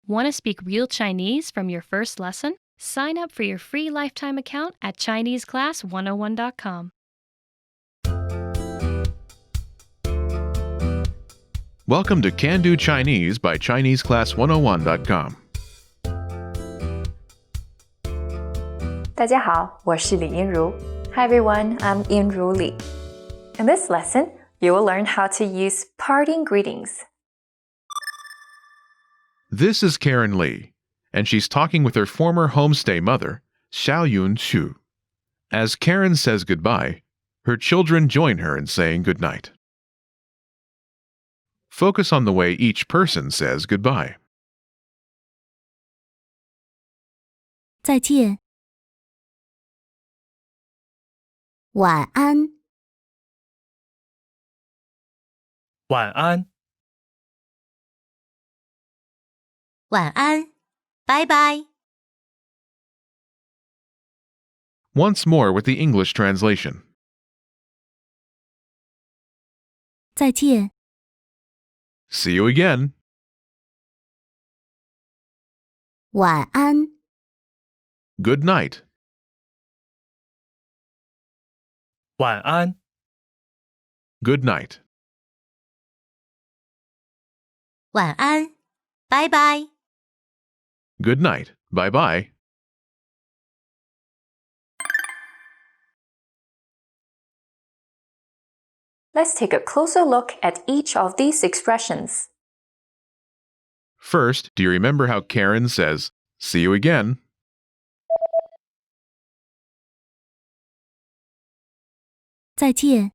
Want to speak real Chinese from your first lesson? Sign up for your free lifetime account at ChineseClass101.com. Welcome to Can Do Chinese by ChineseClass101.com. 大家好，我是李英如。Hi everyone, I'm Yinru Li. In this lesson, you will learn how to use parting greetings. This is Karen Lee, and she's talking with her former homestay mother, Xiaoyun Xu. As Karen says goodbye, her children join her in saying goodnight. Focus on the way each person says goodbye. 再见。晚安。晚安，晚安。拜拜。 Once more with the English translation. 再见。 See you again. 晚安。 Good night. 晚安， Good night. 晚安。拜拜。 Good night. Bye-bye. Let's take a closer look at each of these expressions. First, do you remember how Karen says, see you again? 再见。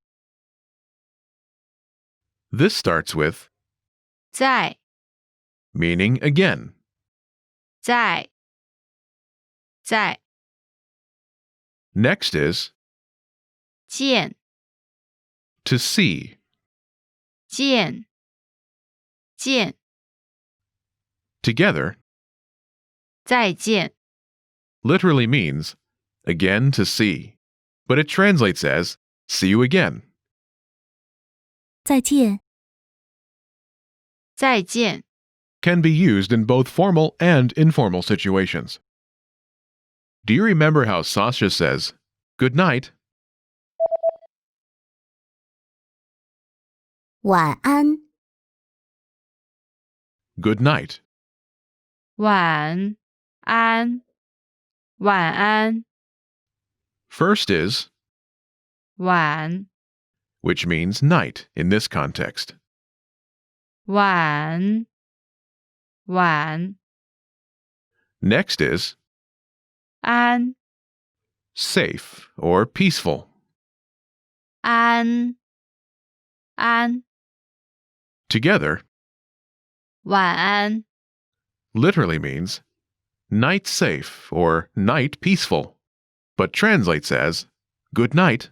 This starts with 在 meaning again. 在 Next is 见 to see. 见 Together 再见 literally means again to see, but it translates as see you again. 再见。再见 Can be used in both formal and informal situations. Do you remember how Sasha says, good night? 晚安。 Good night. 晚安晚安 First is, 晚 which means night in this context. 晚 Next is 安 safe or peaceful. 安 Together 晚安 literally means night safe or night peaceful, but translates as good night.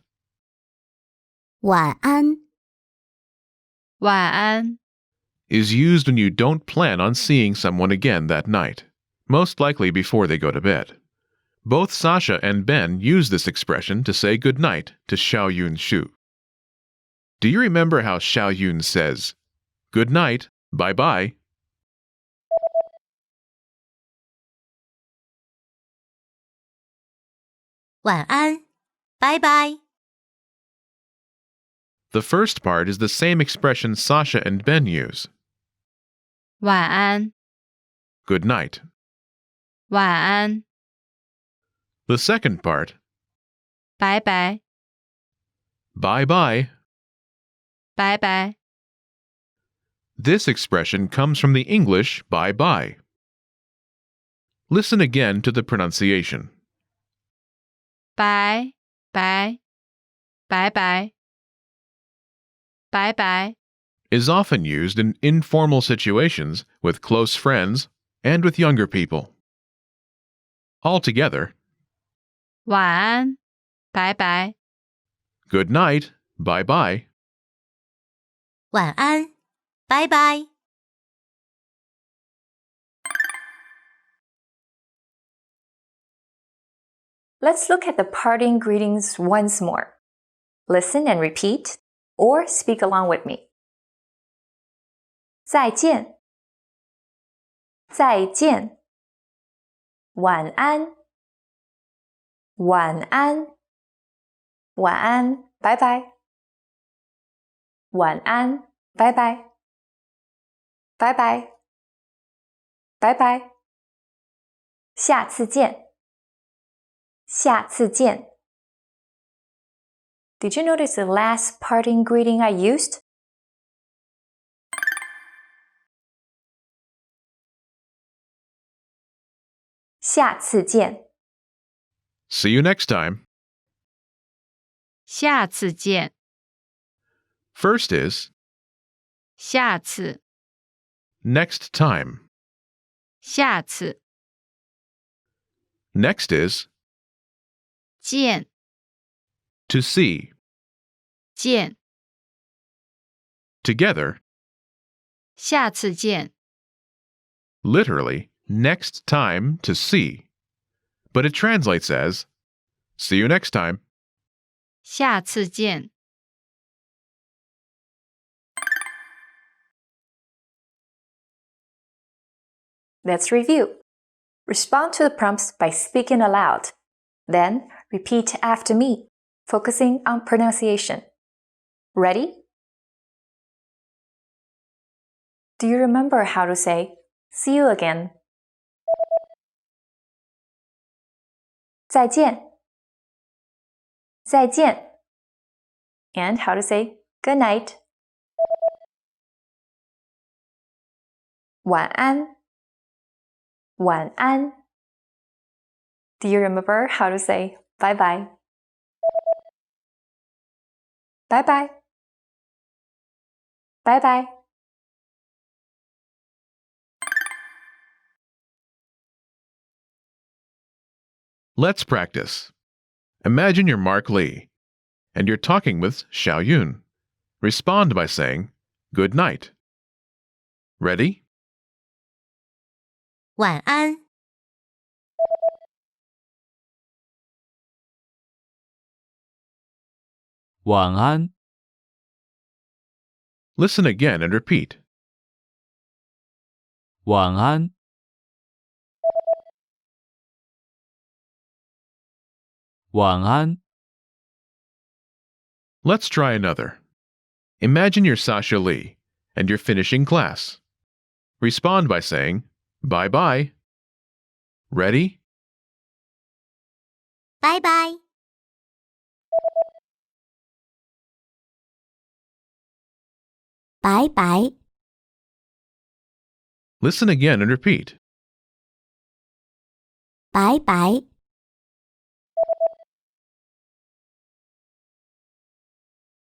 晚安。晚安 Is used when you don't plan on seeing someone again that night, most likely before they go to bed. Both Sasha and Ben use this expression to say good night to Xiaoyun Xu. Do you remember how Xiaoyun says, good night, bye-bye? 晚安。拜拜。 The first part is the same expression Sasha and Ben use, 晚安 good night. 晚安 The second part, 拜拜 bye-bye. 拜拜 This expression comes from the English bye-bye. Listen again to the pronunciation. 拜拜拜拜拜拜 Is often used in informal situations with close friends and with younger people. Altogether, 晚安拜拜 good night, bye-bye. 晚安。拜拜。 Let's look at the parting greetings once more. Listen and repeat, or speak along with me. 再见再见，晚安，晚安，晚安，拜拜，晚安，拜拜，拜拜，拜拜，下次见，下次见。Did you notice the last parting greeting I used? 下次见。 See you next time. 下次见， First is 下次， next time. 下次， Next is 见， to see. 见， Together, 下次见， literally, next time to see. But it translates as see you next time. 下次见。Let's review. Respond to the prompts by speaking aloud. Then, repeat after me, focusing on pronunciation. Ready? Do you remember how to say, see you again? 再见，再见. And how to say, good night? 晚安，晚安. Do you remember how to say bye bye? Bye bye. Bye bye. Let's practice. Imagine you're Mark Lee, and you're talking with Xiao Yun. Respond by saying, good night. Ready? 晚安，晚安， Listen again and repeat. 晚安， 晚安， Let's try another. Imagine you're Sasha Lee, and you're finishing class. Respond by saying, bye bye. Ready? 拜拜，拜拜， Listen again and repeat. 拜拜，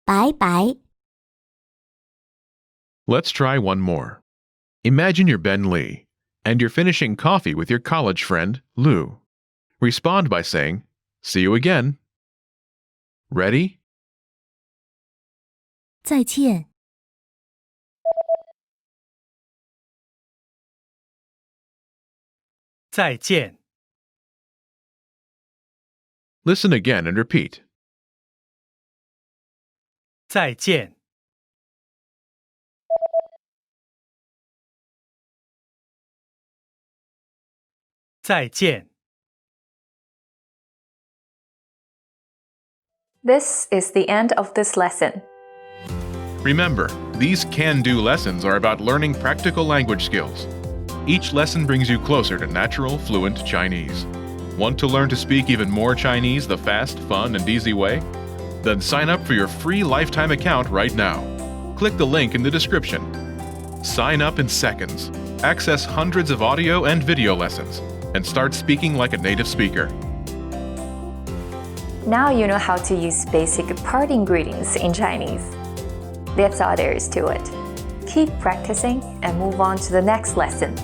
拜拜， Let's try one more. Imagine you're Ben Lee, and you're finishing coffee with your college friend, Lou. Respond by saying, see you again. Ready? 再见，再见， Listen again and repeat. 再见， 再见。 This is the end of this lesson. Remember, these can-do lessons are about learning practical language skills. Each lesson brings you closer to natural, fluent Chinese. Want to learn to speak even more Chinese the fast, fun, and easy way? Then sign up for your free lifetime account right now. Click the link in the description. Sign up in seconds. Access hundreds of audio and video lessons, and start speaking like a native speaker. Now you know how to use basic parting greetings in Chinese. That's all there is to it. Keep practicing and move on to the next lesson.